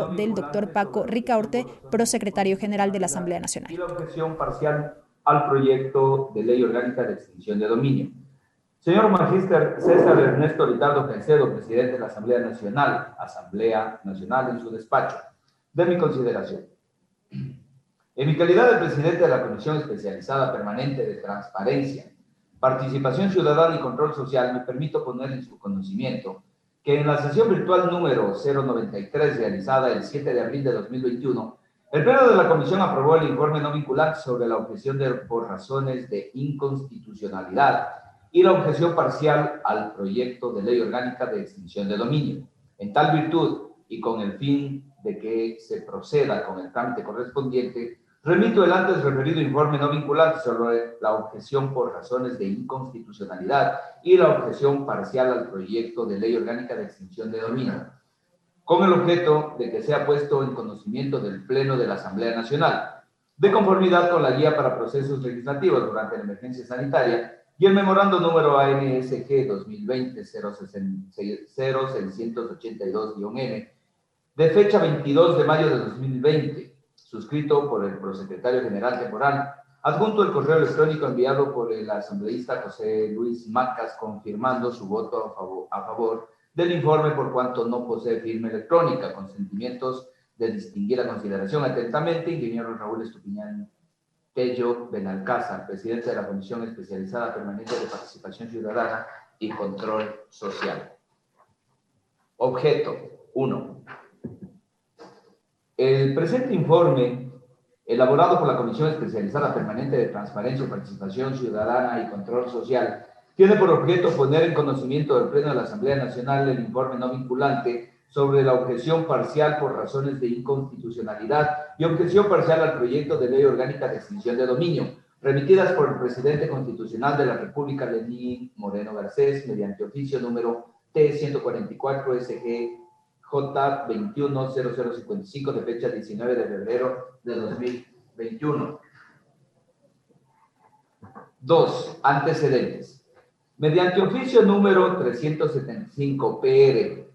del doctor Paco Ricaurte, prosecretario general de la Asamblea Nacional. Y la objeción parcial al proyecto de ley orgánica de extinción de dominio. Señor Magíster César Ernesto Litardo Caicedo, presidente de la Asamblea Nacional en su despacho. De mi consideración. En mi calidad de presidente de la Comisión Especializada Permanente de Transparencia, Participación Ciudadana y Control Social, me permito poner en su conocimiento que en la sesión virtual número 093 realizada el 7 de abril de 2021, el Pleno de la Comisión aprobó el informe no vinculante sobre la objeción por razones de inconstitucionalidad y la objeción parcial al proyecto de ley orgánica de extinción de dominio. En tal virtud y con el fin de que se proceda con el trámite correspondiente, remito el antes referido informe no vinculante sobre la objeción por razones de inconstitucionalidad y la objeción parcial al proyecto de ley orgánica de extinción de dominio, con el objeto de que sea puesto en conocimiento del Pleno de la Asamblea Nacional, de conformidad con la Guía para Procesos Legislativos durante la Emergencia Sanitaria y el memorando número ANSG 2020-0682-N, de fecha 22 de mayo de 2020, suscrito por el prosecretario general temporal, adjunto el correo electrónico enviado por el asambleísta José Luis Macas, confirmando su voto a favor del informe por cuanto no posee firma electrónica. Consentimientos de distinguir a consideración atentamente, ingeniero Raúl Estupiñán Tello Benalcázar, presidente de la Comisión Especializada Permanente de Participación Ciudadana y Control Social. Objeto 1. El presente informe, elaborado por la Comisión Especializada Permanente de Transparencia, Participación Ciudadana y Control Social, tiene por objeto poner en conocimiento del Pleno de la Asamblea Nacional el informe no vinculante sobre la objeción parcial por razones de inconstitucionalidad y objeción parcial al proyecto de ley orgánica de extinción de dominio, remitidas por el presidente constitucional de la República, Lenín Moreno Garcés, mediante oficio número T-144 J210055 de fecha 19 de febrero de 2021. 2. Antecedentes. Mediante oficio número 375 PR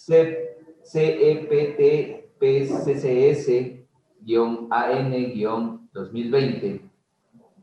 CEPT-PCS-AN-2020,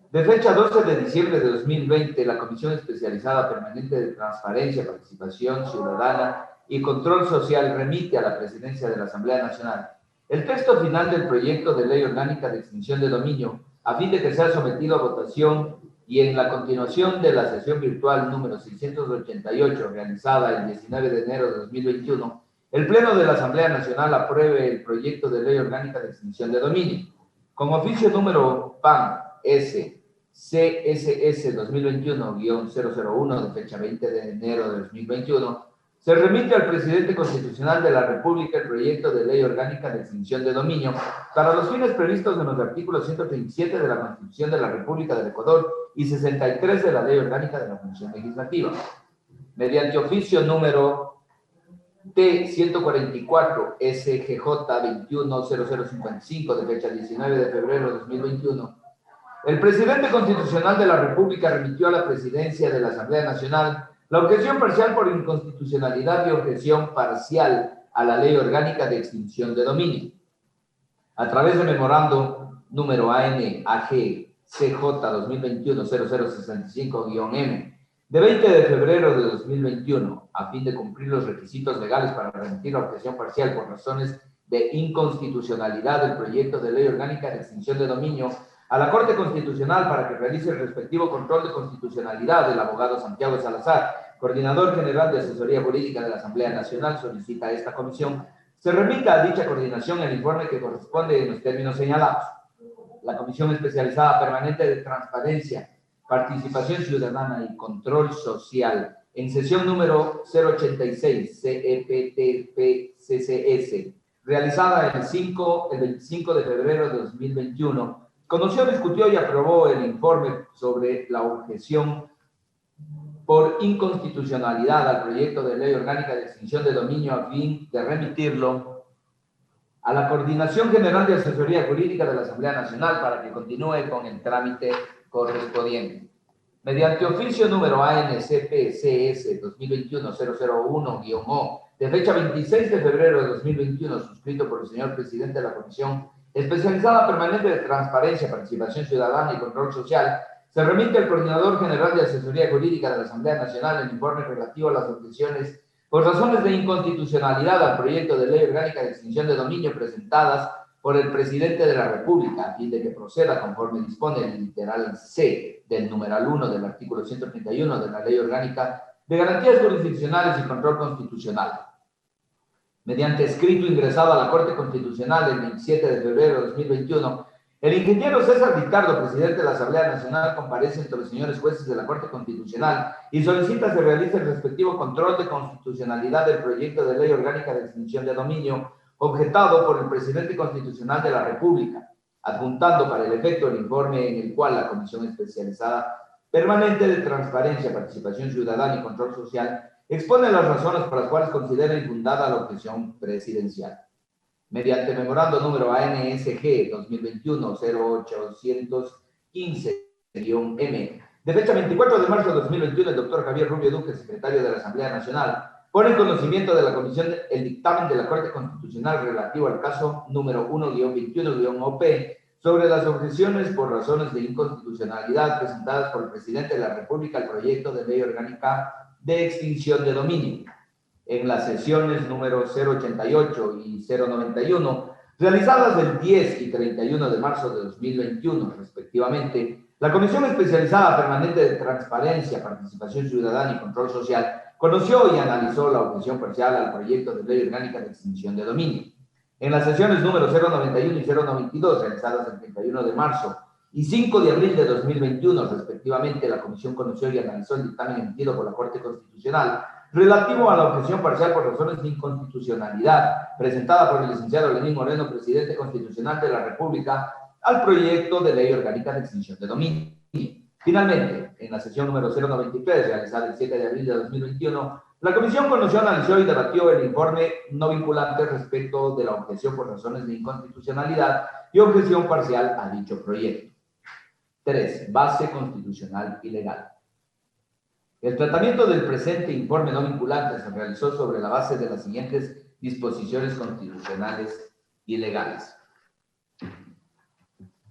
de fecha 12 de diciembre de 2020, la Comisión Especializada Permanente de Transparencia, Participación Ciudadana y Control Social remite a la Presidencia de la Asamblea Nacional el texto final del proyecto de ley orgánica de extinción de dominio, a fin de que sea sometido a votación y en la continuación de la sesión virtual número 688, realizada el 19 de enero de 2021, el Pleno de la Asamblea Nacional apruebe el proyecto de ley orgánica de extinción de dominio. Con oficio número PAN-S CSS 2021-001 de fecha 20 de enero de 2021, se remite al presidente constitucional de la República el proyecto de ley orgánica de extinción de dominio para los fines previstos en los artículos 137 de la Constitución de la República del Ecuador y 63 de la Ley Orgánica de la Función Legislativa. Mediante oficio número T-144 SGJ 210055 de fecha 19 de febrero de 2021, el presidente constitucional de la República remitió a la Presidencia de la Asamblea Nacional la objeción parcial por inconstitucionalidad y objeción parcial a la Ley Orgánica de Extinción de Dominio. A través de memorando número AN-AG CJ 2021-0065-M de 20 de febrero de 2021, a fin de cumplir los requisitos legales para remitir la objeción parcial por razones de inconstitucionalidad del proyecto de Ley Orgánica de Extinción de Dominio a la Corte Constitucional para que realice el respectivo control de constitucionalidad, del abogado Santiago Salazar, coordinador general de asesoría jurídica de la Asamblea Nacional, solicita a esta comisión se remita a dicha coordinación el informe que corresponde en los términos señalados. La Comisión Especializada Permanente de Transparencia, Participación Ciudadana y Control Social, en sesión número 086 CEPT-PCS, realizada el 25 de febrero de 2021, conoció, discutió y aprobó el informe sobre la objeción por inconstitucionalidad al proyecto de ley orgánica de extinción de dominio a fin de remitirlo a la Coordinación General de Asesoría Jurídica de la Asamblea Nacional para que continúe con el trámite correspondiente. Mediante oficio número ANCPCS 2021-001-O de fecha 26 de febrero de 2021, suscrito por el señor presidente de la Comisión Especializada Permanente de Transparencia, Participación Ciudadana y Control Social, se remite al Coordinador General de Asesoría Jurídica de la Asamblea Nacional el informe relativo a las objeciones por razones de inconstitucionalidad al proyecto de ley orgánica de extinción de dominio presentadas por el presidente de la República, a fin de que proceda conforme dispone el literal C del numeral 1 del artículo 131 de la Ley Orgánica de Garantías Jurisdiccionales y Control Constitucional. Mediante escrito ingresado a la Corte Constitucional el 27 de febrero de 2021, el ingeniero César Ricardo, presidente de la Asamblea Nacional, comparece ante los señores jueces de la Corte Constitucional y solicita se realice el respectivo control de constitucionalidad del proyecto de ley orgánica de extinción de dominio objetado por el presidente constitucional de la República, adjuntando para el efecto el informe en el cual la Comisión Especializada Permanente de Transparencia, Participación Ciudadana y Control Social expone las razones por las cuales considera infundada la objeción presidencial. Mediante memorando número ANSG 2021-0815-M, de fecha 24 de marzo de 2021, el doctor Javier Rubio Duque, secretario de la Asamblea Nacional, pone en conocimiento de la Comisión el dictamen de la Corte Constitucional relativo al caso número 1-21-OP sobre las objeciones por razones de inconstitucionalidad presentadas por el presidente de la República al proyecto de ley orgánica de extinción de dominio. En las sesiones número 088 y 091, realizadas el 10 y 31 de marzo de 2021, respectivamente, la Comisión Especializada Permanente de Transparencia, Participación Ciudadana y Control Social conoció y analizó la objeción parcial al proyecto de ley orgánica de extinción de dominio. En las sesiones número 091 y 092, realizadas el 31 de marzo y 5 de abril de 2021, respectivamente, la Comisión conoció y analizó el dictamen emitido por la Corte Constitucional relativo a la objeción parcial por razones de inconstitucionalidad presentada por el licenciado Lenín Moreno, presidente constitucional de la República, al proyecto de ley orgánica de extinción de dominio. Finalmente, en la sesión número 093, realizada el 7 de abril de 2021, la Comisión conoció, analizó y debatió el informe no vinculante respecto de la objeción por razones de inconstitucionalidad y objeción parcial a dicho proyecto. 3. Base constitucional y legal. El tratamiento del presente informe no vinculante se realizó sobre la base de las siguientes disposiciones constitucionales y legales.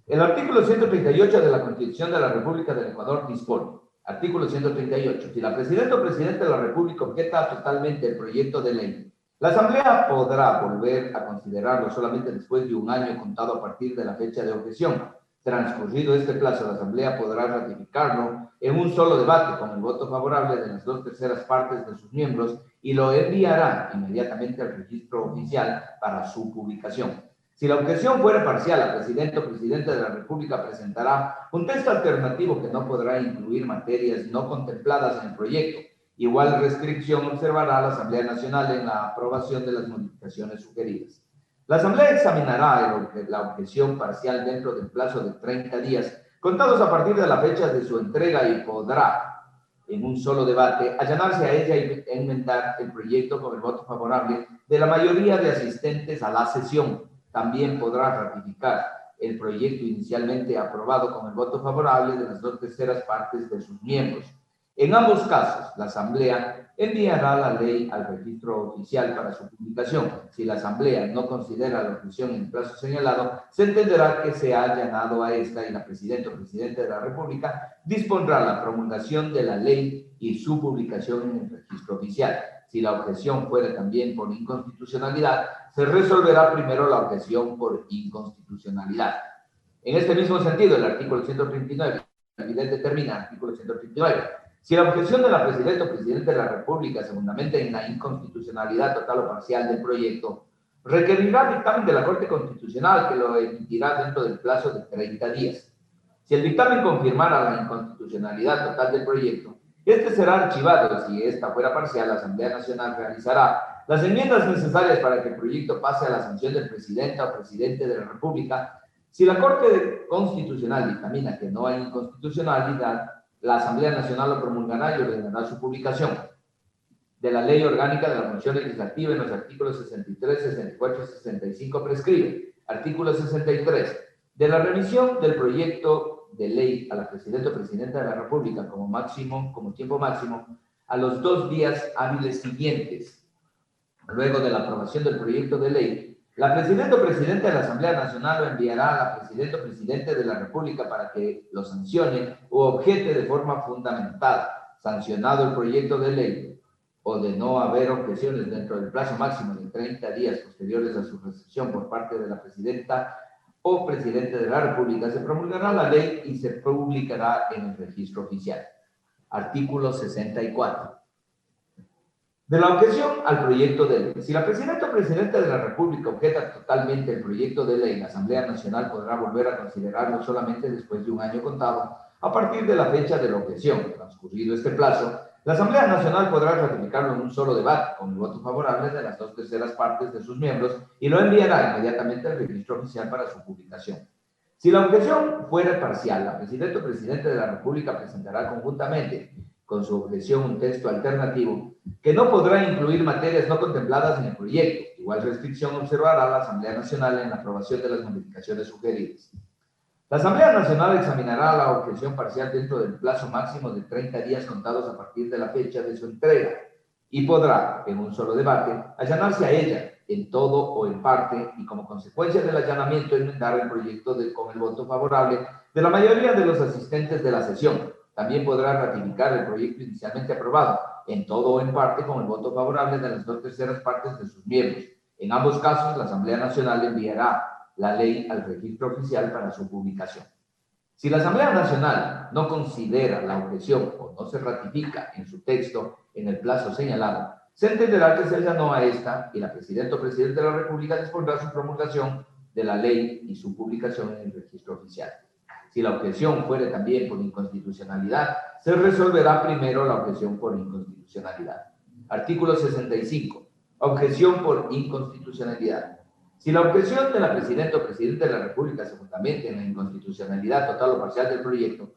El artículo 138 de la Constitución de la República del Ecuador dispone, artículo 138, si la Presidenta o Presidente de la República objeta totalmente el proyecto de ley, la Asamblea podrá volver a considerarlo solamente después de un año contado a partir de la fecha de objeción. Transcurrido este plazo, la Asamblea podrá ratificarlo en un solo debate con el voto favorable de las 2/3 partes de sus miembros y lo enviará inmediatamente al registro oficial para su publicación. Si la objeción fuera parcial, la Presidenta o Presidente de la República presentará un texto alternativo que no podrá incluir materias no contempladas en el proyecto. Igual restricción observará la Asamblea Nacional en la aprobación de las modificaciones sugeridas. La Asamblea examinará la objeción parcial dentro del plazo de 30 días, contados a partir de la fecha de su entrega, y podrá, en un solo debate, allanarse a ella y enmendar el proyecto con el voto favorable de la mayoría de asistentes a la sesión. También podrá ratificar el proyecto inicialmente aprobado con el voto favorable de las 2/3 partes de sus miembros. En ambos casos, la Asamblea enviará la ley al registro oficial para su publicación. Si la Asamblea no considera la objeción en el plazo señalado, se entenderá que se ha allanado a esta y la Presidenta o Presidente de la República dispondrá la promulgación de la ley y su publicación en el registro oficial. Si la objeción fuera también por inconstitucionalidad, se resolverá primero la objeción por inconstitucionalidad. En este mismo sentido, el artículo 139 determina, artículo 139, si la objeción de la Presidenta o Presidente de la República se fundamenta en la inconstitucionalidad total o parcial del proyecto, requerirá dictamen de la Corte Constitucional, que lo emitirá dentro del plazo de 30 días. Si el dictamen confirmara la inconstitucionalidad total del proyecto, este será archivado. Si esta fuera parcial, la Asamblea Nacional realizará las enmiendas necesarias para que el proyecto pase a la sanción del Presidente o Presidente de la República. Si la Corte Constitucional dictamina que no hay inconstitucionalidad, la Asamblea Nacional lo promulgará y ordenará su publicación. De la Ley Orgánica de la Función Legislativa, en los artículos 63, 64 y 65 prescribe. Artículo 63. De la remisión del proyecto de ley a la Presidenta o Presidenta de la República como tiempo máximo, a los 2 días hábiles siguientes Luego de la aprobación del proyecto de ley, la Presidenta o Presidente de la Asamblea Nacional lo enviará a la Presidenta o Presidente de la República para que lo sancione o objete de forma fundamentada, sancionado el proyecto de ley, o de no haber objeciones dentro del plazo máximo de 30 días posteriores a su recepción por parte de la Presidenta o Presidente de la República, se promulgará la ley y se publicará en el registro oficial. Artículo 64. De la objeción al proyecto de ley. Si la Presidenta o Presidente de la República objeta totalmente el proyecto de ley, la Asamblea Nacional podrá volver a considerarlo solamente después de un año contado a partir de la fecha de la objeción. Transcurrido este plazo, la Asamblea Nacional podrá ratificarlo en un solo debate, con el voto favorable de las 2/3 partes de sus miembros, y lo enviará inmediatamente al registro oficial para su publicación. Si la objeción fuera parcial, la Presidenta o Presidente de la República presentará conjuntamente con su objeción un texto alternativo que no podrá incluir materias no contempladas en el proyecto. Igual restricción observará la Asamblea Nacional en la aprobación de las modificaciones sugeridas. La Asamblea Nacional examinará la objeción parcial dentro del plazo máximo de 30 días contados a partir de la fecha de su entrega y podrá, en un solo debate, allanarse a ella en todo o en parte y como consecuencia del allanamiento enmendar el proyecto con el voto favorable de la mayoría de los asistentes de la sesión. También podrá ratificar el proyecto inicialmente aprobado, en todo o en parte, con el voto favorable de las 2/3 partes de sus miembros. En ambos casos, la Asamblea Nacional enviará la ley al registro oficial para su publicación. Si la Asamblea Nacional no considera la objeción o no se ratifica en su texto en el plazo señalado, se entenderá que se allanó a esta y la Presidenta o Presidente de la República dispondrá su promulgación de la ley y su publicación en el registro oficial. Si la objeción fuere también por inconstitucionalidad, se resolverá primero la objeción por inconstitucionalidad. Artículo 65. Objeción por inconstitucionalidad. Si la objeción de la Presidenta o Presidente de la República se fundamenta en la inconstitucionalidad total o parcial del proyecto,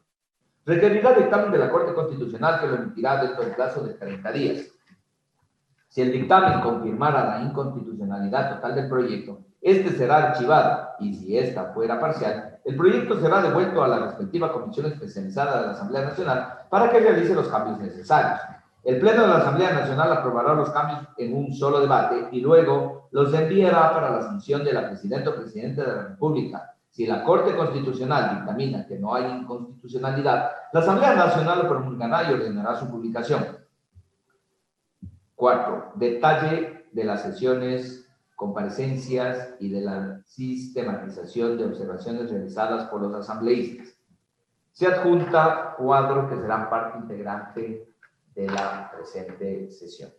requerirá dictamen de la Corte Constitucional que lo emitirá dentro del plazo de 30 días. Si el dictamen confirmara la inconstitucionalidad total del proyecto, este será archivado y si esta fuera parcial, el proyecto será devuelto a la respectiva comisión especializada de la Asamblea Nacional para que realice los cambios necesarios. El Pleno de la Asamblea Nacional aprobará los cambios en un solo debate y luego los enviará para la sanción de la Presidenta o Presidente de la República. Si la Corte Constitucional dictamina que no hay inconstitucionalidad, la Asamblea Nacional lo promulgará y ordenará su publicación. 4. Detalle de las sesiones, comparecencias y de la sistematización de observaciones realizadas por los asambleístas. Se adjunta cuadro que será parte integrante de la presente sesión.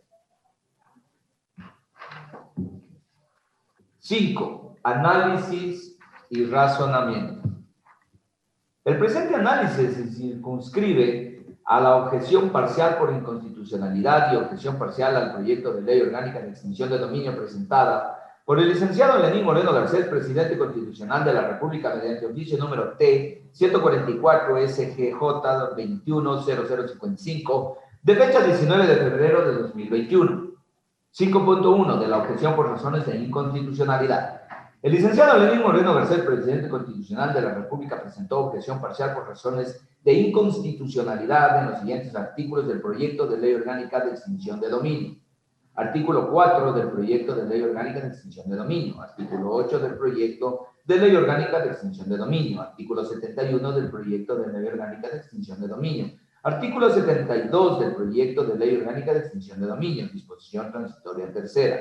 5. Análisis y razonamiento. El presente análisis se circunscribe a la objeción parcial por inconstitucionalidad y objeción parcial al proyecto de ley orgánica de extinción de dominio presentada por el licenciado Lenín Moreno Garcés, presidente constitucional de la República, mediante oficio número T 144 SGJ 210055 de fecha 19 de febrero de 2021. 5.1 de la objeción por razones de inconstitucionalidad. El licenciado Lenín Moreno Garcés, presidente constitucional de la República, presentó objeción parcial por razones de inconstitucionalidad en los siguientes artículos del proyecto de ley orgánica de extinción de dominio. Artículo 4 del proyecto de ley orgánica de extinción de dominio. Artículo 8 del proyecto de ley orgánica de extinción de dominio. Artículo 71 del proyecto de ley orgánica de extinción de dominio. Artículo 72 del proyecto de ley orgánica de extinción de dominio. Disposición transitoria tercera.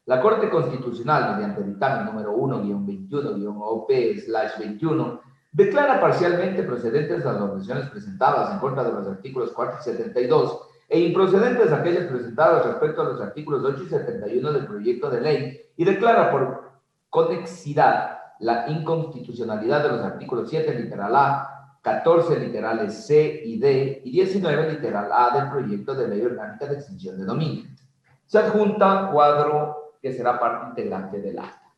La Corte Constitucional, mediante dictamen número 1-21-OP/21, declara parcialmente procedentes las objeciones presentadas en contra de los artículos 4 y 72 e improcedentes aquellas presentadas respecto a los artículos 8 y 71 del proyecto de ley y declara por conexidad la inconstitucionalidad de los artículos 7, literal A, 14, literales C y D y 19, literal A del proyecto de ley orgánica de extinción de dominio. Se adjunta cuadro que será parte integrante del acta.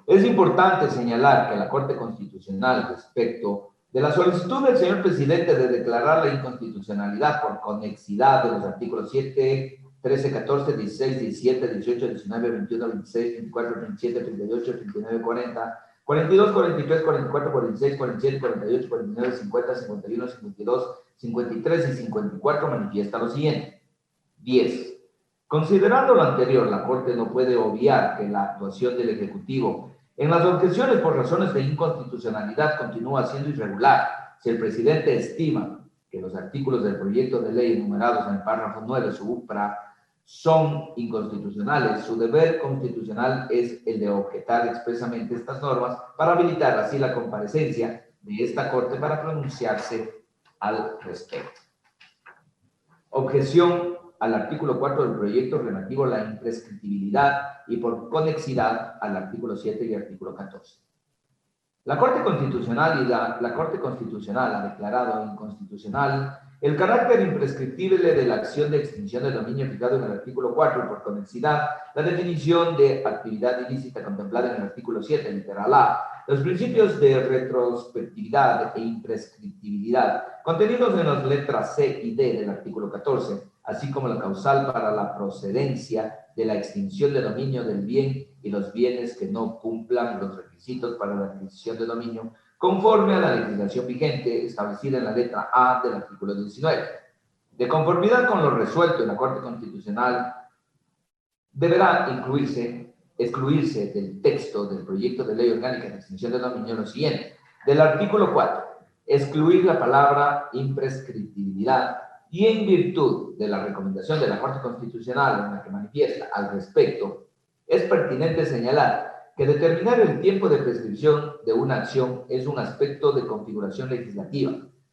Es importante señalar que la Corte Constitucional, respecto de la solicitud del señor presidente de declarar la inconstitucionalidad por conexidad de los artículos 7, 13, 14, 16, 17, 18, 19, 21, 26, 24, 27, 38, 39, 40, 42, 43, 44, 46, 47, 48, 49, 50, 51, 52, 53 y 54 manifiesta lo siguiente. 10. Considerando lo anterior, la Corte no puede obviar que la actuación del Ejecutivo en las objeciones por razones de inconstitucionalidad continúa siendo irregular. Si el presidente estima que los artículos del proyecto de ley enumerados en el párrafo 9 supra son inconstitucionales, su deber constitucional es el de objetar expresamente estas normas para habilitar así la comparecencia de esta Corte para pronunciarse al respecto. Objeción al artículo 4 del proyecto relativo a la imprescriptibilidad y por conexidad al artículo 7 y artículo 14. La Corte Constitucional ha declarado inconstitucional el carácter imprescriptible de la acción de extinción de dominio fijado en el artículo 4 y por conexidad la definición de actividad ilícita contemplada en el artículo 7, literal A, los principios de retrospectividad e imprescriptibilidad contenidos en las letras C y D del artículo 14, así como la causal para la procedencia de la extinción de dominio del bien y los bienes que no cumplan los requisitos para la adquisición de dominio, conforme a la legislación vigente establecida en la letra A del artículo 19. De conformidad con lo resuelto en la Corte Constitucional, deberá excluirse del texto del proyecto de ley orgánica de extinción de dominio lo siguiente. Del artículo 4, excluir la palabra imprescriptibilidad y en virtud de la recomendación de la Corte Constitucional en la que manifiesta al respecto, es pertinente señalar que determinar el tiempo de prescripción de una acción es un aspecto de configuración legislativa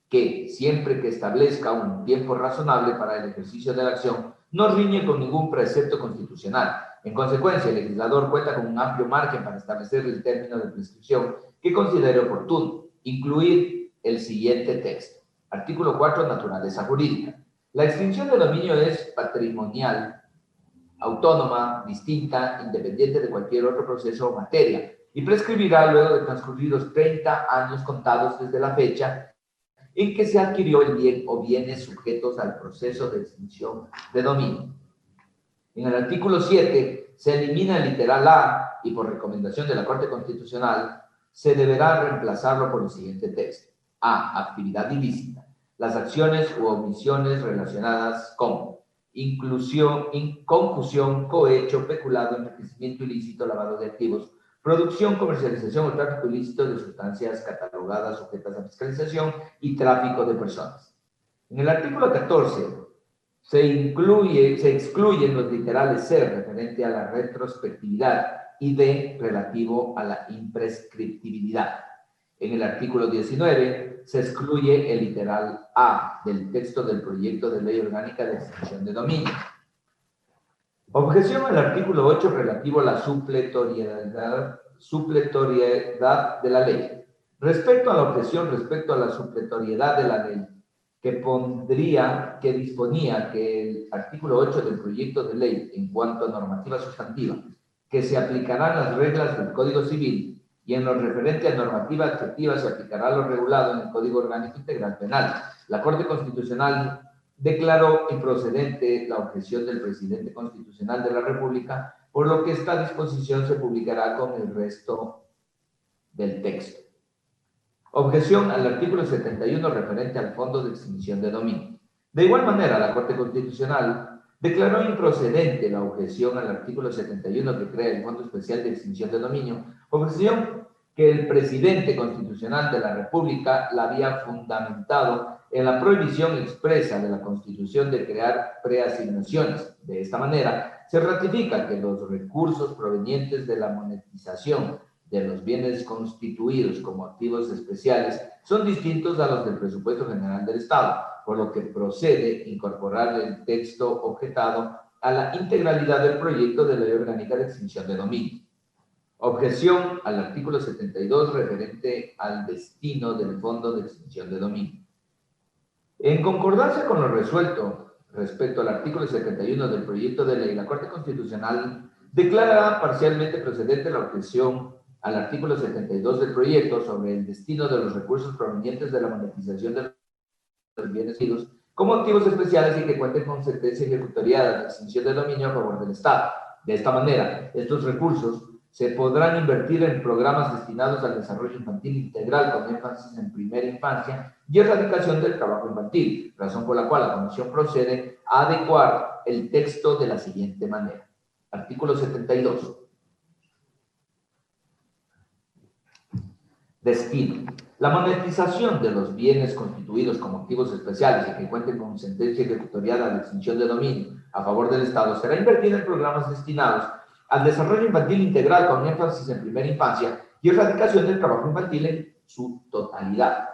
que, siempre que establezca un tiempo razonable para el ejercicio de la acción, no riñe con ningún precepto constitucional. En consecuencia, el legislador cuenta con un amplio margen para establecer el término de prescripción que considere oportuno. Incluir el siguiente texto. Artículo 4, naturaleza jurídica. La extinción de dominio es patrimonial, autónoma, distinta, independiente de cualquier otro proceso o materia, y prescribirá luego de transcurridos 30 años contados desde la fecha en que se adquirió el bien o bienes sujetos al proceso de extinción de dominio. En el artículo 7 se elimina el literal A y por recomendación de la Corte Constitucional se deberá reemplazarlo por el siguiente texto. A. Actividad ilícita. Las acciones u omisiones relacionadas con confusión, cohecho, peculado, enriquecimiento ilícito, lavado de activos, producción, comercialización o tráfico ilícito de sustancias catalogadas sujetas a fiscalización y tráfico de personas. En el artículo 14 se excluyen los literales C referente a la retrospectividad y D relativo a la imprescriptibilidad. En el artículo 19 se excluye el literal A del texto del proyecto de ley orgánica de extinción de dominio. Objeción al artículo 8 relativo a la supletoriedad de la ley. Respecto a la objeción respecto a la supletoriedad de la ley, que disponía que el artículo 8 del proyecto de ley en cuanto a normativa sustantiva, que se aplicarán las reglas del Código Civil y en lo referente a normativa adjetiva se aplicará lo regulado en el Código Orgánico Integral Penal. La Corte Constitucional declaró improcedente la objeción del presidente constitucional de la República, por lo que esta disposición se publicará con el resto del texto. Objeción al artículo 71 referente al Fondo de Extinción de Dominio. De igual manera, la Corte Constitucional declaró improcedente la objeción al artículo 71 que crea el Fondo Especial de Extinción de Dominio, objeción que el presidente constitucional de la República la había fundamentado en la prohibición expresa de la Constitución de crear preasignaciones. De esta manera, se ratifica que los recursos provenientes de la monetización de los bienes constituidos como activos especiales son distintos a los del presupuesto general del Estado, por lo que procede incorporar el texto objetado a la integralidad del proyecto de ley orgánica de extinción de dominio. Objeción al artículo 72 referente al destino del Fondo de Extinción de Dominio. En concordancia con lo resuelto respecto al artículo 71 del proyecto de ley, la Corte Constitucional declara parcialmente procedente la objeción al artículo 72 del proyecto sobre el destino de los recursos provenientes de la monetización de los bienes como activos especiales y que cuenten con sentencia ejecutoriada de extinción de dominio a favor del Estado. De esta manera, estos recursos se podrán invertir en programas destinados al desarrollo infantil integral con énfasis en primera infancia y erradicación del trabajo infantil, razón por la cual la Comisión procede adecuar el texto de la siguiente manera. Artículo 72. Destino. La monetización de los bienes constituidos como activos especiales y que cuenten con sentencia ejecutoriada de extinción de dominio a favor del Estado será invertida en programas destinados al desarrollo infantil integral con énfasis en primera infancia y erradicación del trabajo infantil en su totalidad.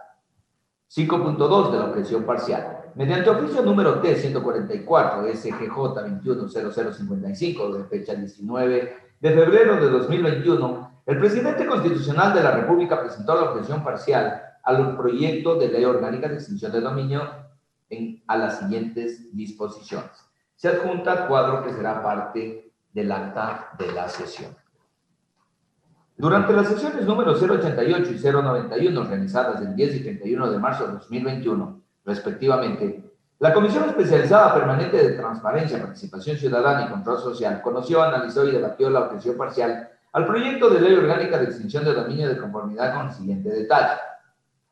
5.2 de la objeción parcial. Mediante oficio número T-144 SGJ 210055 de fecha 19 de febrero de 2021, el presidente constitucional de la República presentó la objeción parcial al proyecto de ley orgánica de extinción de dominio a las siguientes disposiciones. Se adjunta el cuadro que será parte del acta de la sesión. Durante las sesiones número 088 y 091 realizadas el 10 y 31 de marzo de 2021, respectivamente, la Comisión Especializada Permanente de Transparencia, Participación Ciudadana y Control Social conoció, analizó y debatió la objeción parcial al proyecto de ley orgánica de extinción de dominio de conformidad con el siguiente detalle.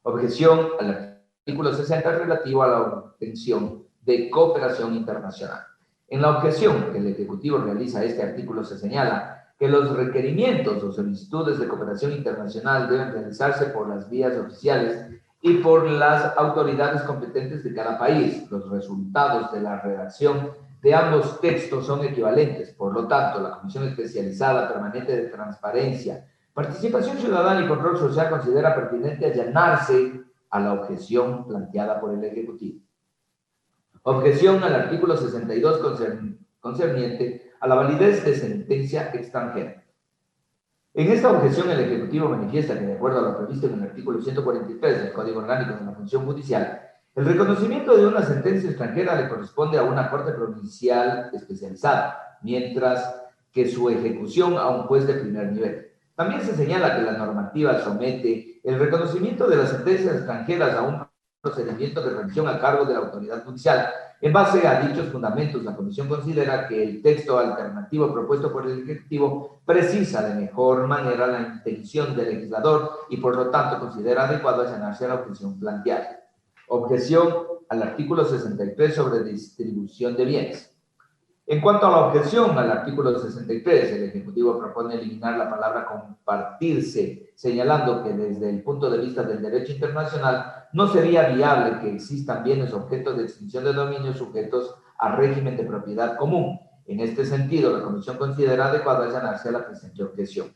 Objeción al artículo 60 relativo a la obtención de cooperación internacional. En la objeción que el Ejecutivo realiza a este artículo se señala que los requerimientos o solicitudes de cooperación internacional deben realizarse por las vías oficiales y por las autoridades competentes de cada país. Los resultados de la redacción de ambos textos son equivalentes. Por lo tanto, la Comisión Especializada Permanente de Transparencia, Participación Ciudadana y Control Social considera pertinente allanarse a la objeción planteada por el Ejecutivo. Objeción al artículo 62 concerniente a la validez de sentencia extranjera. En esta objeción, el Ejecutivo manifiesta que, de acuerdo a lo previsto en el artículo 143 del Código Orgánico de la Función Judicial, el reconocimiento de una sentencia extranjera le corresponde a una Corte Provincial especializada, mientras que su ejecución a un juez de primer nivel. También se señala que la normativa somete el reconocimiento de las sentencias extranjeras a un procedimiento de revisión a cargo de la autoridad judicial. En base a dichos fundamentos, la Comisión considera que el texto alternativo propuesto por el Ejecutivo precisa de mejor manera la intención del legislador y, por lo tanto, considera adecuado allanarse a la objeción planteada. Objeción al artículo 63 sobre distribución de bienes. En cuanto a la objeción al artículo 63, el Ejecutivo propone eliminar la palabra compartirse, señalando que desde el punto de vista del derecho internacional no sería viable que existan bienes objetos de extinción de dominio sujetos a régimen de propiedad común. En este sentido, la Comisión considera adecuado allanarse a la presente objeción.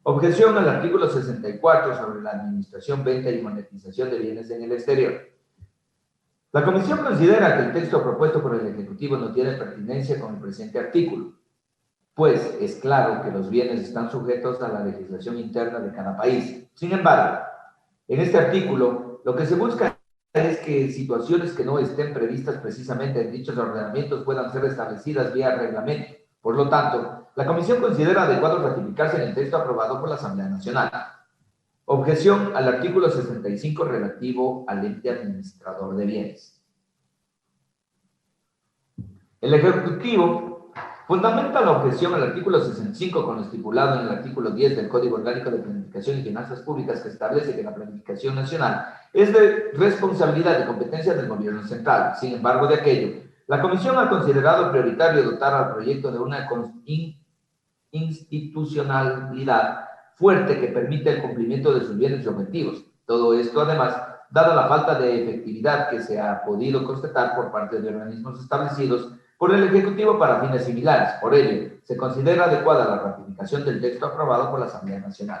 Objeción al artículo 64 sobre la administración, venta y monetización de bienes en el exterior. La Comisión considera que el texto propuesto por el Ejecutivo no tiene pertinencia con el presente artículo, pues es claro que los bienes están sujetos a la legislación interna de cada país. Sin embargo, en este artículo, lo que se busca es que situaciones que no estén previstas precisamente en dichos ordenamientos puedan ser establecidas vía reglamento. Por lo tanto, la Comisión considera adecuado ratificarse en el texto aprobado por la Asamblea Nacional. Objeción al artículo 65 relativo al ente administrador de bienes. El Ejecutivo fundamenta la objeción al artículo 65 con lo estipulado en el artículo 10 del Código Orgánico de Planificación y Finanzas Públicas, que establece que la planificación nacional es de responsabilidad y competencia del Gobierno central. Sin embargo, de aquello, la Comisión ha considerado prioritario dotar al proyecto de una institucionalidad fuerte que permite el cumplimiento de sus bienes y objetivos. Todo esto, además, dada la falta de efectividad que se ha podido constatar por parte de organismos establecidos por el Ejecutivo para fines similares. Por ello, se considera adecuada la ratificación del texto aprobado por la Asamblea Nacional.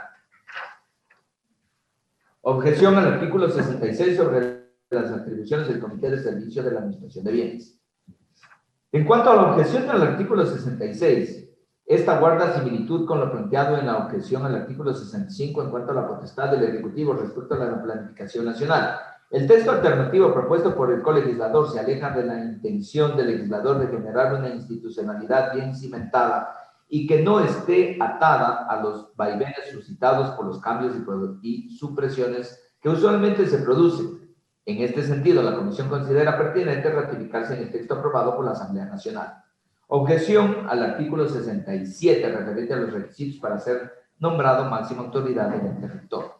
Objeción al artículo 66 sobre las atribuciones del Comité de Servicio de la Administración de Bienes. En cuanto a la objeción al artículo 66, esta guarda similitud con lo planteado en la objeción al artículo 65 en cuanto a la potestad del Ejecutivo respecto a la planificación nacional. El texto alternativo propuesto por el colegislador se aleja de la intención del legislador de generar una institucionalidad bien cimentada y que no esté atada a los vaivenes suscitados por los cambios y supresiones que usualmente se producen. En este sentido, la Comisión considera pertinente ratificarse en el texto aprobado por la Asamblea Nacional. Objeción al artículo 67 referente a los requisitos para ser nombrado máxima autoridad en el territorio.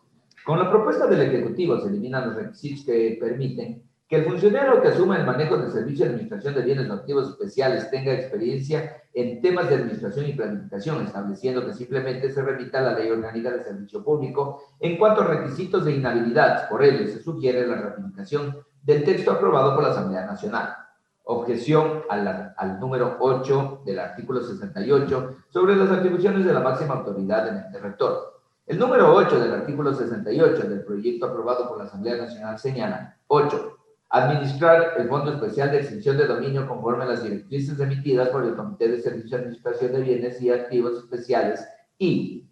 Con la propuesta del Ejecutivo se eliminan los requisitos que permiten que el funcionario que asuma el manejo del servicio de administración de bienes no activos especiales tenga experiencia en temas de administración y planificación, estableciendo que simplemente se remita a la Ley Orgánica del Servicio Público en cuanto a requisitos de inhabilidad. Por ello, se sugiere la ratificación del texto aprobado por la Asamblea Nacional. Objeción al número 8 del artículo 68 sobre las atribuciones de la máxima autoridad del ente rector. El número 8 del artículo 68 del proyecto aprobado por la Asamblea Nacional señala: 8. Administrar el Fondo Especial de Extinción de Dominio conforme a las directrices emitidas por el Comité de Servicio de Administración de Bienes y Activos Especiales y,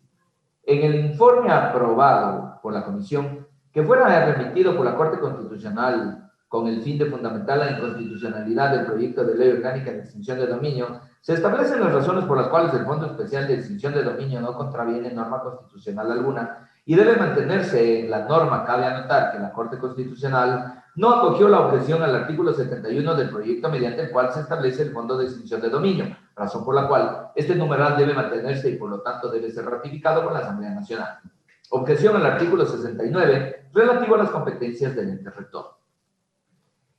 en el informe aprobado por la Comisión, que fuera remitido por la Corte Constitucional con el fin de fundamentar la inconstitucionalidad del proyecto de ley orgánica de extinción de dominio, se establecen las razones por las cuales el Fondo Especial de Extinción de Dominio no contraviene norma constitucional alguna y debe mantenerse en la norma. Cabe anotar que la Corte Constitucional no acogió la objeción al artículo 71 del proyecto mediante el cual se establece el Fondo de Extinción de Dominio, razón por la cual este numeral debe mantenerse y por lo tanto debe ser ratificado por la Asamblea Nacional. Objeción al artículo 69 relativo a las competencias del ente rector.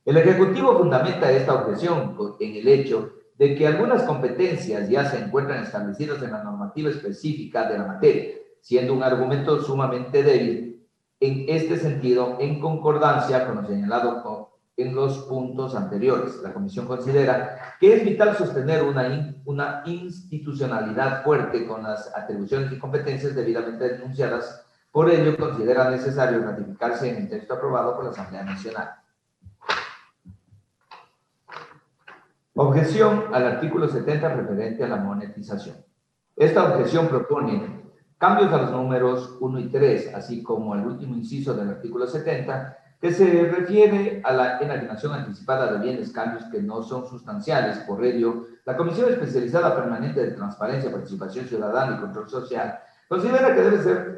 El Ejecutivo fundamenta esta objeción en el hecho de que algunas competencias ya se encuentran establecidas en la normativa específica de la materia, siendo un argumento sumamente débil en este sentido, en concordancia con lo señalado en los puntos anteriores. La Comisión considera que es vital sostener una institucionalidad fuerte con las atribuciones y competencias debidamente denunciadas. Por ello, considera necesario ratificarse en el texto aprobado por la Asamblea Nacional. Objeción al artículo 70 referente a la monetización. Esta objeción propone cambios a los números 1 y 3, así como al último inciso del artículo 70, que se refiere a la enajenación anticipada de bienes, cambios que no son sustanciales. Por ello, la Comisión Especializada Permanente de Transparencia, Participación Ciudadana y Control Social considera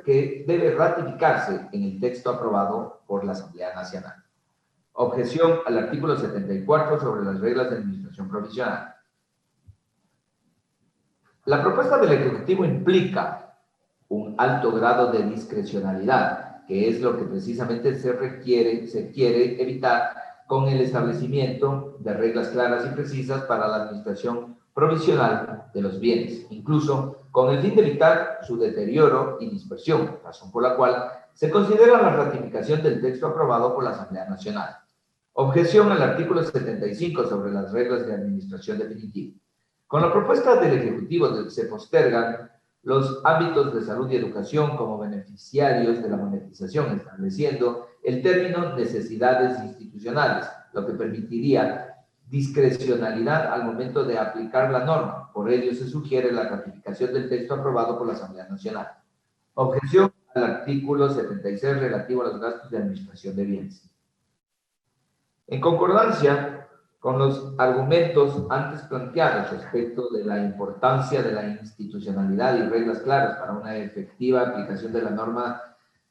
que debe ratificarse en el texto aprobado por la Asamblea Nacional. Objeción al artículo 74 sobre las reglas de administración provisional. La propuesta del Ejecutivo implica un alto grado de discrecionalidad, que es lo que precisamente se quiere evitar con el establecimiento de reglas claras y precisas para la administración provisional de los bienes, incluso con el fin de evitar su deterioro y dispersión, razón por la cual se considera la ratificación del texto aprobado por la Asamblea Nacional. Objeción al artículo 75 sobre las reglas de administración definitiva. Con la propuesta del Ejecutivo se postergan los ámbitos de salud y educación como beneficiarios de la monetización, estableciendo el término necesidades institucionales, lo que permitiría discrecionalidad al momento de aplicar la norma. Por ello, se sugiere la ratificación del texto aprobado por la Asamblea Nacional. Objeción al artículo 76 relativo a los gastos de administración de bienes. En concordancia con los argumentos antes planteados respecto de la importancia de la institucionalidad y reglas claras para una efectiva aplicación de la norma,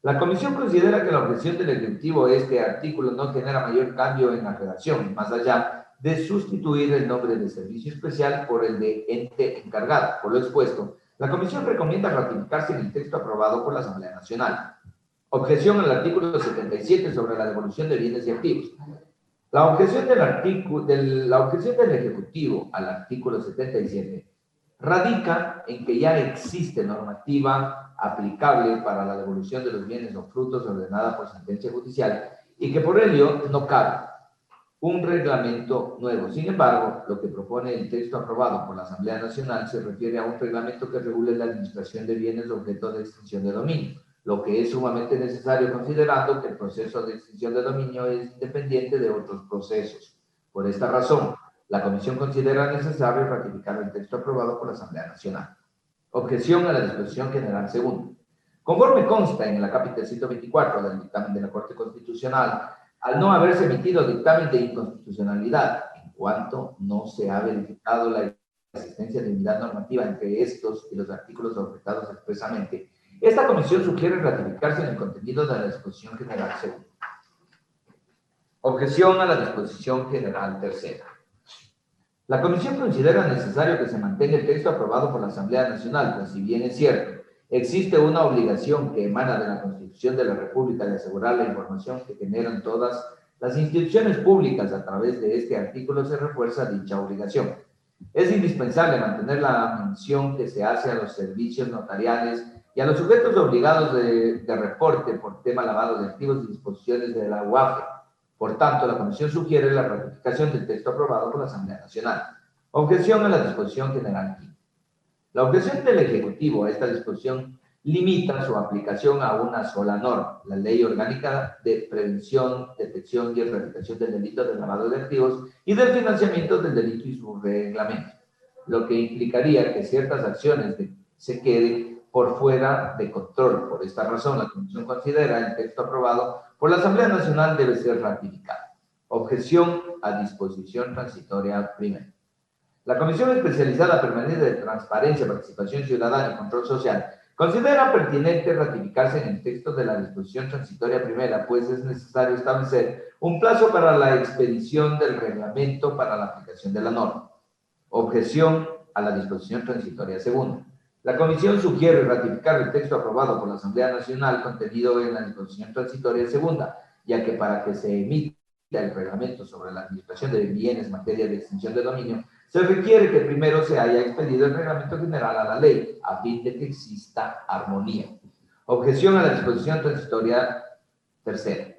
la Comisión considera que la objeción del Ejecutivo a este artículo no genera mayor cambio en la redacción, más allá de sustituir el nombre de servicio especial por el de ente encargado. Por lo expuesto, la Comisión recomienda ratificarse en el texto aprobado por la Asamblea Nacional. Objeción al artículo 77 sobre la devolución de bienes y activos. La objeción del Ejecutivo al artículo 77 radica en que ya existe normativa aplicable para la devolución de los bienes o frutos ordenada por sentencia judicial y que por ello no cabe un reglamento nuevo. Sin embargo, lo que propone el texto aprobado por la Asamblea Nacional se refiere a un reglamento que regule la administración de bienes objeto de extinción de dominio, lo que es sumamente necesario considerando que el proceso de extinción de dominio es independiente de otros procesos. Por esta razón, la Comisión considera necesario ratificar el texto aprobado por la Asamblea Nacional. Objeción a la disposición general segunda. Conforme consta en el acápite 124 del dictamen de la Corte Constitucional, al no haberse emitido dictamen de inconstitucionalidad, en cuanto no se ha verificado la existencia de unidad normativa entre estos y los artículos objetados expresamente, esta comisión sugiere ratificarse en el contenido de la disposición general segunda. Objeción a la disposición general tercera. La comisión considera necesario que se mantenga el texto aprobado por la Asamblea Nacional, pues si bien es cierto, existe una obligación que emana de la Constitución de la República de asegurar la información que generan todas Las instituciones públicas, a través de este artículo, se refuerza dicha obligación. Es indispensable mantener la mención que se hace a los servicios notariales y a los sujetos obligados de reporte por tema lavado de activos y disposiciones de la UAFE. Por tanto, la Comisión sugiere la ratificación del texto aprobado por la Asamblea Nacional. Objeción a la disposición general. La objeción del Ejecutivo a esta disposición limita su aplicación a una sola norma, la Ley Orgánica de Prevención, Detección y Erradicación del Delito de Lavado de Activos y del Financiamiento del Delito y su reglamento, lo que implicaría que ciertas acciones se queden por fuera de control. Por esta razón, la Comisión considera el texto aprobado por la Asamblea Nacional debe ser ratificado. Objeción a disposición transitoria primera. La Comisión Especializada Permanente de Transparencia, Participación Ciudadana y Control Social considera pertinente ratificarse en el texto de la disposición transitoria primera, pues es necesario establecer un plazo para la expedición del reglamento para la aplicación de la norma. Objeción a la disposición transitoria segunda. La Comisión sugiere ratificar el texto aprobado por la Asamblea Nacional contenido en la disposición transitoria segunda, ya que para que se emita el reglamento sobre la administración de bienes en materia de extinción de dominio, se requiere que primero se haya expedido el reglamento general a la ley, a fin de que exista armonía. Objeción a la disposición transitoria tercera.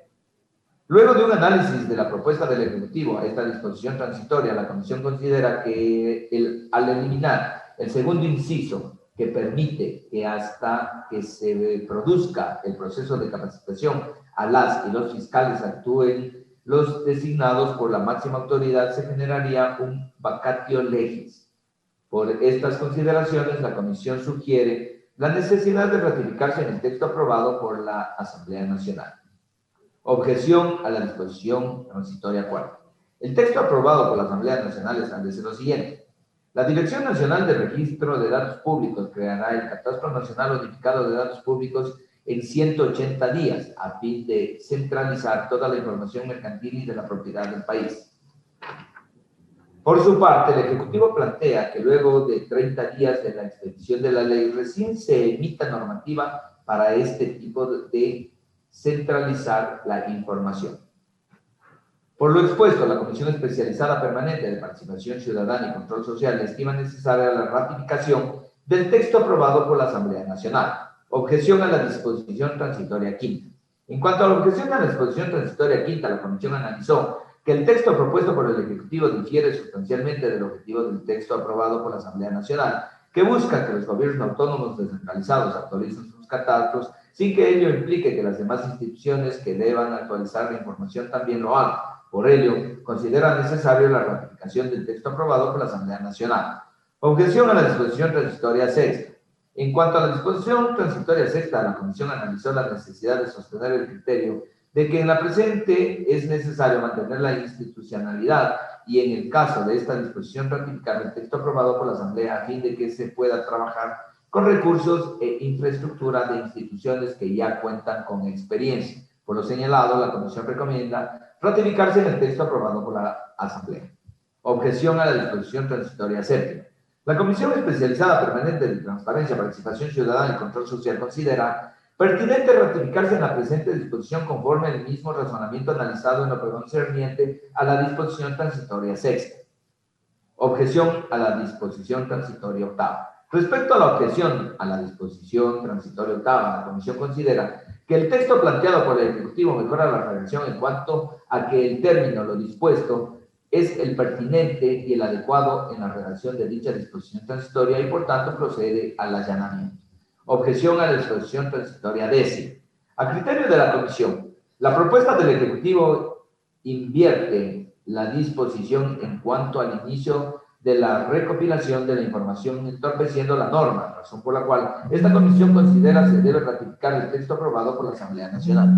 Luego de un análisis de la propuesta del Ejecutivo a esta disposición transitoria, la Comisión considera que al eliminar el segundo inciso que permite que hasta que se produzca el proceso de capacitación a las y los fiscales actúen los designados por la máxima autoridad, se generaría un vacatio legis. Por estas consideraciones, la Comisión sugiere la necesidad de ratificarse en el texto aprobado por la Asamblea Nacional. Objeción a la disposición transitoria cuarta. El texto aprobado por la Asamblea Nacional establece lo siguiente. La Dirección Nacional de Registro de Datos Públicos creará el Catastro Nacional Unificado de Datos Públicos en 180 días, a fin de centralizar toda la información mercantil y de la propiedad del país. Por su parte, el Ejecutivo plantea que luego de 30 días de la expedición de la ley, recién se emita normativa para este tipo de centralizar la información. Por lo expuesto, la Comisión Especializada Permanente de Participación Ciudadana y Control Social estima necesaria la ratificación del texto aprobado por la Asamblea Nacional. Objeción a la disposición transitoria quinta. En cuanto a la objeción a la disposición transitoria quinta, la Comisión analizó que el texto propuesto por el Ejecutivo difiere sustancialmente del objetivo del texto aprobado por la Asamblea Nacional, que busca que los gobiernos autónomos descentralizados actualicen sus catastros sin que ello implique que las demás instituciones que deban actualizar la información también lo hagan. Por ello, considera necesario la ratificación del texto aprobado por la Asamblea Nacional. Objeción a la disposición transitoria sexta. En cuanto a la disposición transitoria sexta, la Comisión analizó la necesidad de sostener el criterio de que en la presente es necesario mantener la institucionalidad y en el caso de esta disposición ratificar el texto aprobado por la Asamblea a fin de que se pueda trabajar con recursos e infraestructura de instituciones que ya cuentan con experiencia. Por lo señalado, la Comisión recomienda ratificarse en el texto aprobado por la Asamblea. Objeción a la disposición transitoria séptima. La Comisión Especializada Permanente de Transparencia, Participación Ciudadana y Control Social considera pertinente ratificarse en la presente disposición conforme al mismo razonamiento analizado en lo concerniente a la disposición transitoria sexta. Objeción a la disposición transitoria octava. Respecto a la objeción a la disposición transitoria octava, la Comisión considera que el texto planteado por el Ejecutivo mejora la redacción en cuanto a que el término lo dispuesto es el pertinente y el adecuado en la redacción de dicha disposición transitoria y por tanto procede al allanamiento. Objeción a la disposición transitoria décima. A criterio de la Comisión, la propuesta del Ejecutivo invierte la disposición en cuanto al inicio de la recopilación de la información, entorpeciendo la norma, razón por la cual esta Comisión considera se debe ratificar el texto aprobado por la Asamblea Nacional.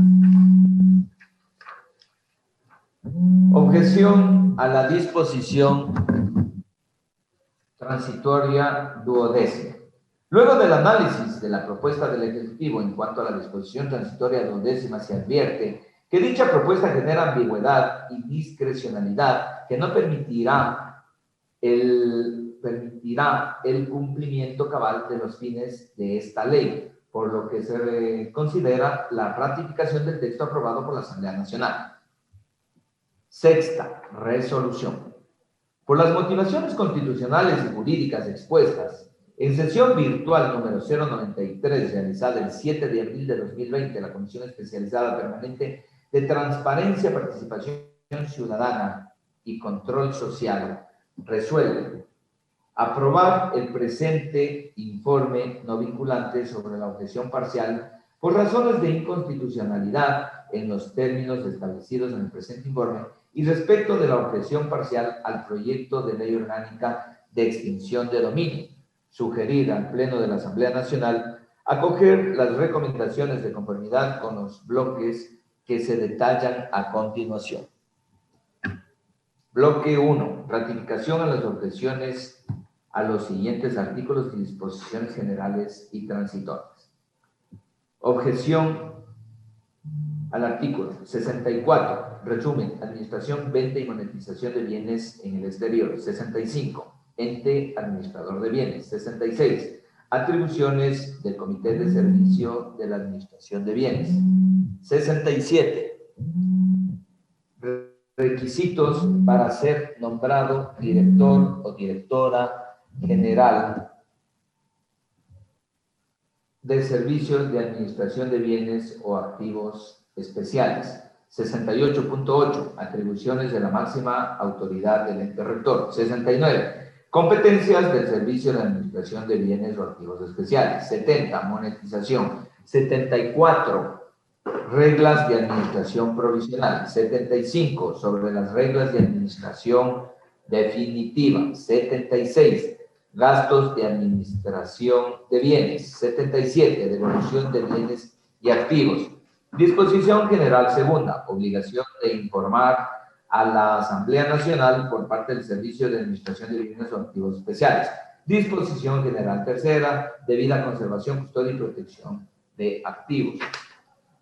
Objeción a la disposición transitoria duodécima. Luego del análisis de la propuesta del Ejecutivo en cuanto a la disposición transitoria duodécima, se advierte que dicha propuesta genera ambigüedad y discrecionalidad que no permitirá el cumplimiento cabal de los fines de esta ley, por lo que se considera la ratificación del texto aprobado por la Asamblea Nacional. Sexta resolución. Por las motivaciones constitucionales y jurídicas expuestas, en sesión virtual número 093, realizada el 7 de abril de 2020, la Comisión Especializada Permanente de Transparencia, Participación Ciudadana y Control Social, resuelve aprobar el presente informe no vinculante sobre la objeción parcial por razones de inconstitucionalidad en los términos establecidos en el presente informe y respecto de la objeción parcial al proyecto de ley orgánica de extinción de dominio, sugerir al Pleno de la Asamblea Nacional acoger las recomendaciones de conformidad con los bloques que se detallan a continuación. Bloque 1. Ratificación a las objeciones a los siguientes artículos y disposiciones generales y transitorias. Objeción al artículo 64. Resumen, administración, venta y monetización de bienes en el exterior. 65. Ente administrador de bienes. 66. Atribuciones del Comité de Servicio de la Administración de Bienes. 67. Requisitos para ser nombrado director o directora general de servicios de administración de bienes o activos especiales. 68.8. Atribuciones de la máxima autoridad del ente rector. 69. Competencias del servicio de administración de bienes o activos especiales. 70. Monetización. 74. Reglas de administración provisional. 75. Sobre las reglas de administración definitiva. 76. Gastos de administración de bienes. 77. Devolución de bienes y activos. Disposición general segunda. Obligación de informar a la Asamblea Nacional por parte del Servicio de Administración de Bienes o Activos Especiales. Disposición general tercera. Debida conservación, custodia y protección de activos.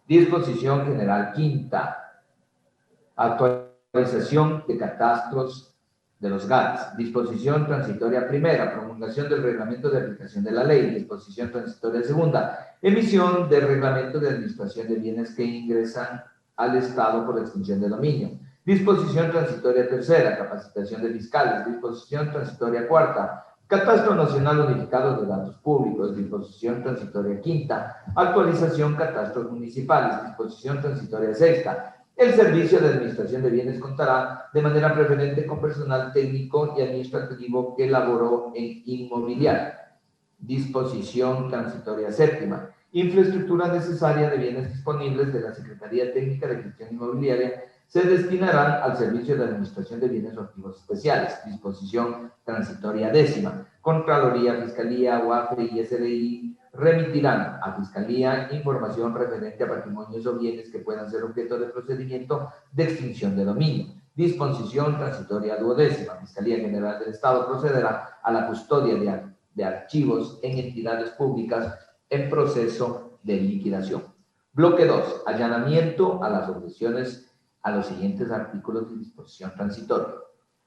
Disposición general quinta. Actualización de catastros de los GATS. Disposición transitoria primera. Promulgación del reglamento de aplicación de la ley. Disposición transitoria segunda. Emisión del reglamento de administración de bienes que ingresan al Estado por extinción de dominio. Disposición transitoria tercera. Capacitación de fiscales. Disposición transitoria cuarta. Catastro Nacional Unificado de Datos Públicos. Disposición transitoria quinta. Actualización catastros municipales. Disposición transitoria sexta. El Servicio de Administración de Bienes contará de manera preferente con personal técnico y administrativo que laboró en inmobiliario. Disposición transitoria séptima. Infraestructura necesaria de bienes disponibles de la Secretaría Técnica de Gestión Inmobiliaria se destinarán al Servicio de Administración de Bienes o Activos Especiales. Disposición transitoria décima. Contraloría, Fiscalía, UAFE y SDI remitirán a Fiscalía información referente a patrimonios o bienes que puedan ser objeto de procedimiento de extinción de dominio. Disposición transitoria duodécima. Fiscalía General del Estado procederá a la custodia de archivos en entidades públicas en proceso de liquidación. Bloque 2. Allanamiento a las objeciones a los siguientes artículos de disposición transitoria.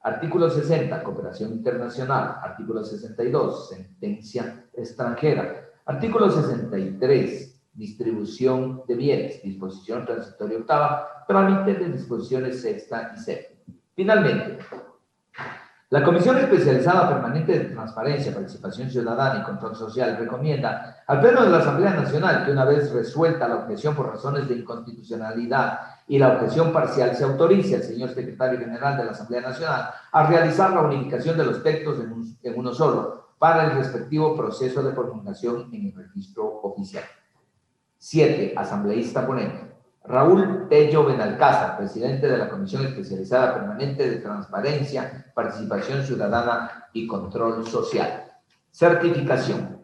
Artículo 60, cooperación internacional. Artículo 62, sentencia extranjera. Artículo 63, distribución de bienes. Disposición transitoria octava, trámite de disposiciones sexta y séptima. Finalmente, la Comisión Especializada Permanente de Transparencia, Participación Ciudadana y Control Social recomienda al Pleno de la Asamblea Nacional que, una vez resuelta la objeción por razones de inconstitucionalidad y la objeción parcial, se autorice al señor Secretario General de la Asamblea Nacional a realizar la unificación de los textos en uno solo para el respectivo proceso de promulgación en el registro oficial. 7. Asambleísta ponente. Raúl Tello Benalcázar, presidente de la Comisión Especializada Permanente de Transparencia, Participación Ciudadana y Control Social. Certificación.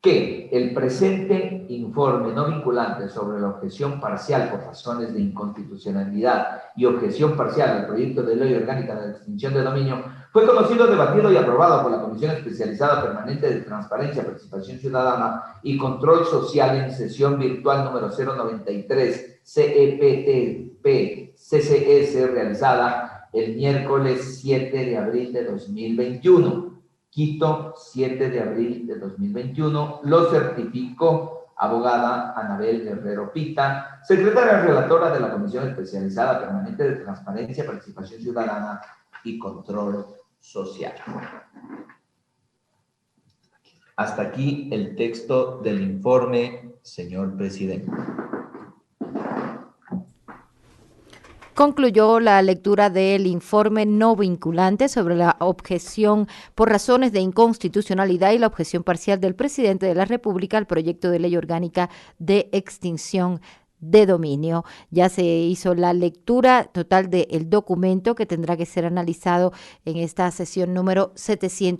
Que el presente informe no vinculante sobre la objeción parcial por razones de inconstitucionalidad y objeción parcial al proyecto de ley orgánica de extinción de dominio fue conocido, debatido y aprobado por la Comisión Especializada Permanente de Transparencia, Participación Ciudadana y Control Social en sesión virtual número 093 CEPTP-CCS realizada el miércoles 7 de abril de 2021. Quito, 7 de abril de 2021, lo certificó abogada Anabel Guerrero Pita, secretaria relatora de la Comisión Especializada Permanente de Transparencia, Participación Ciudadana y Control Social. Hasta aquí el texto del informe, señor presidente. Concluyó la lectura del informe no vinculante sobre la objeción por razones de inconstitucionalidad y la objeción parcial del presidente de la República al proyecto de ley orgánica de extinción de dominio. Ya se hizo la lectura total del documento que tendrá que ser analizado en esta sesión número 700.